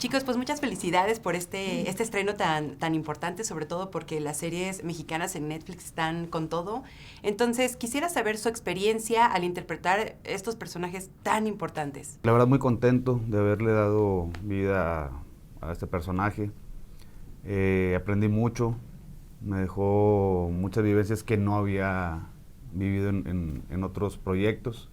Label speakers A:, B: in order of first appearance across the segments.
A: Chicos, pues muchas felicidades por este estreno tan importante, sobre todo porque las series mexicanas en Netflix están con todo. Entonces, quisiera saber su experiencia al interpretar estos personajes tan importantes.
B: La verdad muy contento de haberle dado vida a este personaje. Aprendí mucho, me dejó muchas vivencias que no había vivido en otros proyectos.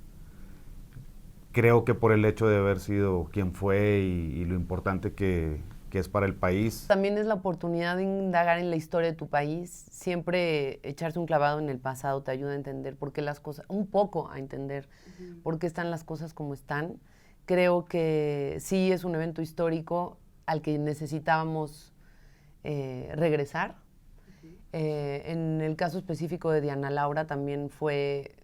B: Creo que por el hecho de haber sido quien fue y lo importante que es para el país.
C: También es la oportunidad de indagar en la historia de tu país. Siempre echarse un clavado en el pasado te ayuda a entender por qué las cosas, un poco a entender por qué están las cosas como están. Creo que sí es un evento histórico al que necesitábamos regresar. En el caso específico de Diana Laura también fue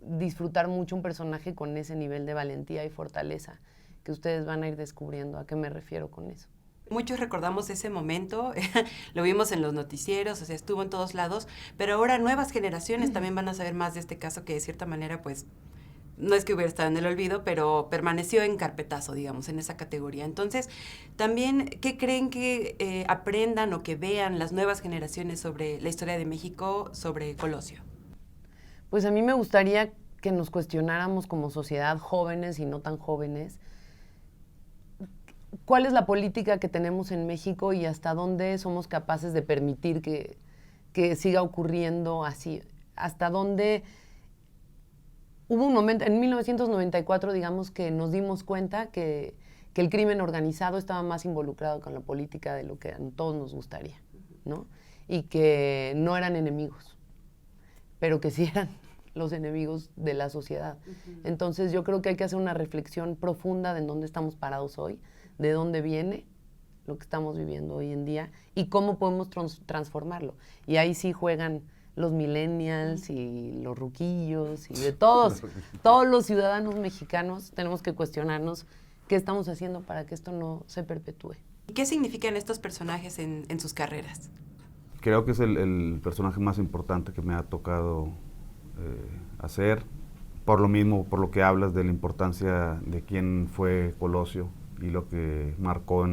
C: disfrutar mucho un personaje con ese nivel de valentía y fortaleza que ustedes van a ir descubriendo. ¿A qué me refiero con eso?
A: Muchos recordamos ese momento, lo vimos en los noticieros, o sea, estuvo en todos lados, pero ahora nuevas generaciones también van a saber más de este caso que de cierta manera, pues, no es que hubiera estado en el olvido, pero permaneció en carpetazo, digamos, en esa categoría. Entonces, también, ¿qué creen que aprendan o que vean las nuevas generaciones sobre la historia de México, sobre Colosio?
C: Pues a mí me gustaría que nos cuestionáramos como sociedad, jóvenes y no tan jóvenes, cuál es la política que tenemos en México y hasta dónde somos capaces de permitir que siga ocurriendo así. Hasta dónde hubo un momento, en 1994, digamos, que nos dimos cuenta que el crimen organizado estaba más involucrado con la política de lo que a todos nos gustaría, ¿no? Y que no eran enemigos, pero que sí eran los enemigos de la sociedad. Entonces yo creo que hay que hacer una reflexión profunda de en dónde estamos parados hoy, de dónde viene lo que estamos viviendo hoy en día y cómo podemos transformarlo. Y ahí sí juegan los millennials y los ruquillos y de todos los ciudadanos mexicanos tenemos que cuestionarnos qué estamos haciendo para que esto no se perpetúe.
A: ¿Y qué significan estos personajes en sus carreras?
B: Creo que es el personaje más importante que me ha tocado hacer, por lo mismo, por lo que hablas de la importancia de quién fue Colosio y lo que marcó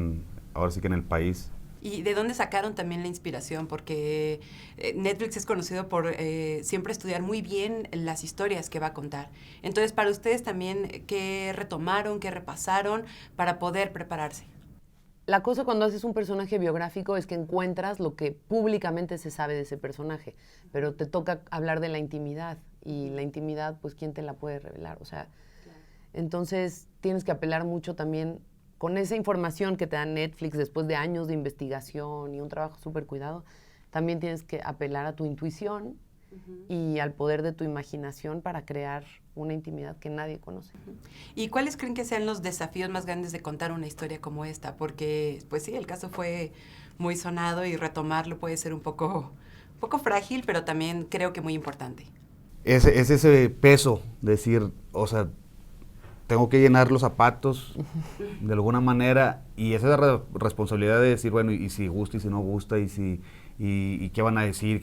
B: ahora sí que en el país.
A: ¿Y de dónde sacaron también la inspiración? Porque Netflix es conocido por siempre estudiar muy bien las historias que va a contar. Entonces, para ustedes también, ¿qué retomaron, qué repasaron para poder prepararse?
C: La cosa cuando haces un personaje biográfico es que encuentras lo que públicamente se sabe de ese personaje, pero te toca hablar de la intimidad, y la intimidad, pues, ¿quién te la puede revelar? O sea, entonces tienes que apelar mucho también con esa información que te da Netflix después de años de investigación y un trabajo súper cuidado, también tienes que apelar a tu intuición y al poder de tu imaginación para crear una intimidad que nadie conoce.
A: ¿Y cuáles creen que sean los desafíos más grandes de contar una historia como esta? Porque, pues sí, el caso fue muy sonado y retomarlo puede ser un poco frágil, pero también creo que muy importante.
B: Es ese peso, decir, o sea, tengo que llenar los zapatos de alguna manera, y esa es la responsabilidad de decir, bueno, y si gusta y si no gusta, y qué van a decir,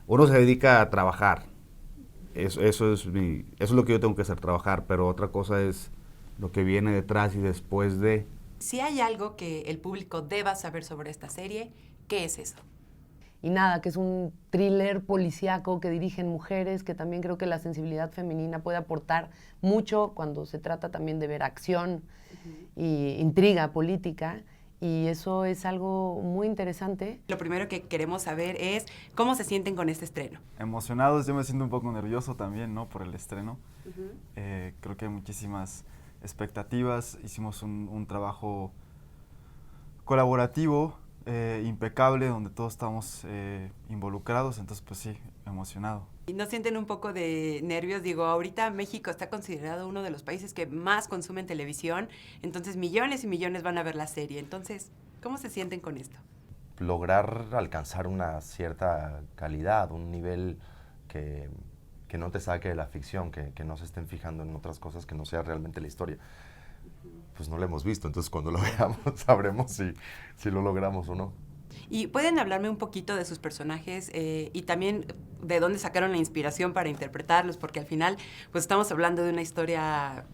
B: uno se dedica a trabajar, eso es lo que yo tengo que hacer, trabajar, pero otra cosa es lo que viene detrás y después de.
A: Si hay algo que el público deba saber sobre esta serie, ¿qué es eso?
C: Y nada, que es un thriller policíaco que dirigen mujeres, que también creo que la sensibilidad femenina puede aportar mucho cuando se trata también de ver acción y intriga política, y eso es algo muy interesante.
A: Lo primero que queremos saber es cómo se sienten con este estreno.
D: Emocionados, yo me siento un poco nervioso también, ¿no? Por el estreno. Creo que hay muchísimas expectativas, hicimos un trabajo colaborativo, impecable, donde todos estamos involucrados, entonces pues sí, emocionado.
A: ¿Y no sienten un poco de nervios? Digo, ahorita México está considerado uno de los países que más consumen televisión, entonces millones y millones van a ver la serie. Entonces, ¿cómo se sienten con esto?
E: Lograr alcanzar una cierta calidad, un nivel que no te saque de la ficción, que no se estén fijando en otras cosas que no sea realmente la historia. Pues no lo hemos visto, entonces cuando lo veamos sabremos si lo logramos o no.
A: ¿Y pueden hablarme un poquito de sus personajes y también de dónde sacaron la inspiración para interpretarlos? Porque al final, pues estamos hablando de una historia,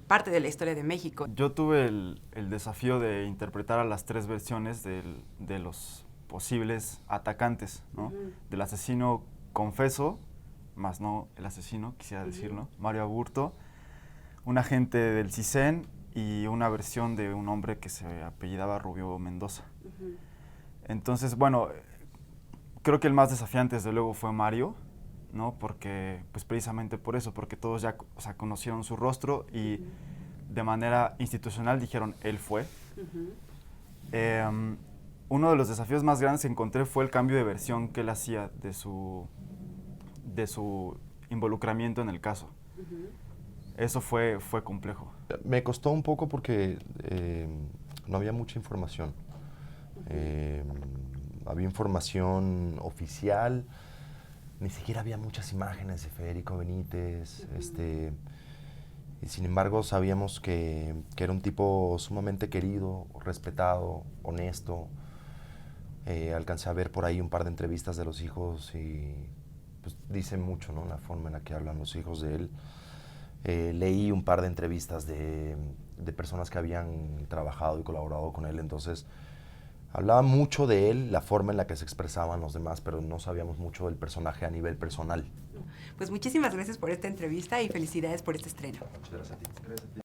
A: parte de la historia de México.
D: Yo tuve el desafío de interpretar a las 3 versiones de los posibles atacantes, ¿no? Del asesino confeso, más no el asesino, quisiera decirlo, Mario Aburto, un agente del CISEN y una versión de un hombre que se apellidaba Rubio Mendoza. Entonces, bueno, creo que el más desafiante, desde luego, fue Mario, ¿no? Porque, pues precisamente por eso, porque todos ya, o sea, conocieron su rostro y de manera institucional dijeron, él fue. Uno de los desafíos más grandes que encontré fue el cambio de versión que él hacía de su involucramiento en el caso. Eso fue complejo.
E: Me costó un poco porque no había mucha información. Había información oficial, ni siquiera había muchas imágenes de Federico Benítez, y sin embargo sabíamos que era un tipo sumamente querido, respetado, honesto. Alcancé a ver por ahí un par de entrevistas de los hijos y pues dice mucho, ¿no? La forma en la que hablan los hijos de él. Leí un par de entrevistas de personas que habían trabajado y colaborado con él, entonces hablaba mucho de él, la forma en la que se expresaban los demás, pero no sabíamos mucho del personaje a nivel personal.
A: Pues muchísimas gracias por esta entrevista y felicidades por este estreno.
E: Muchas gracias a ti.